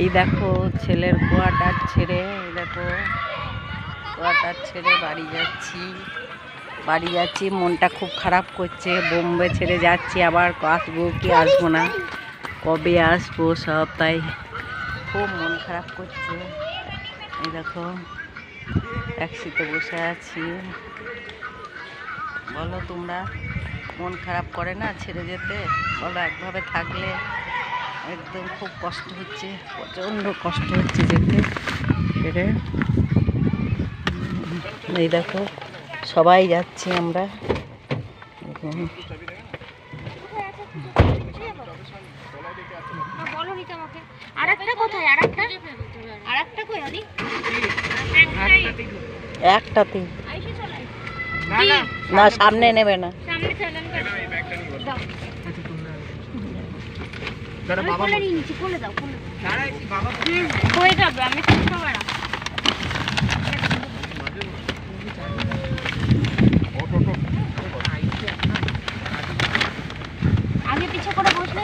এই দেখো ছেলের কোয়ার্টার ছেড়ে, এই দেখো কোয়ার্টার ছেড়ে বাড়ি যাচ্ছি। মনটা খুব খারাপ করছে, বোম্বে ছেড়ে যাচ্ছি, আবার আসবো কি আসবো না, কবে আসবো সব, তাই খুব মন খারাপ করছে। এই দেখো ট্যাক্সিতে বসে আছি। বলো তোমরা, মন খারাপ করে না ছেড়ে যেতে? বলো, একভাবে থাকলে একদম খুব কষ্ট হচ্ছে, প্রচণ্ড কষ্ট হচ্ছে যেতে ছেড়ে। এই দেখো সবাই যাচ্ছি আমরা। একটাতেই না, সামনে নেবে না। আগে পিছে করে বসলে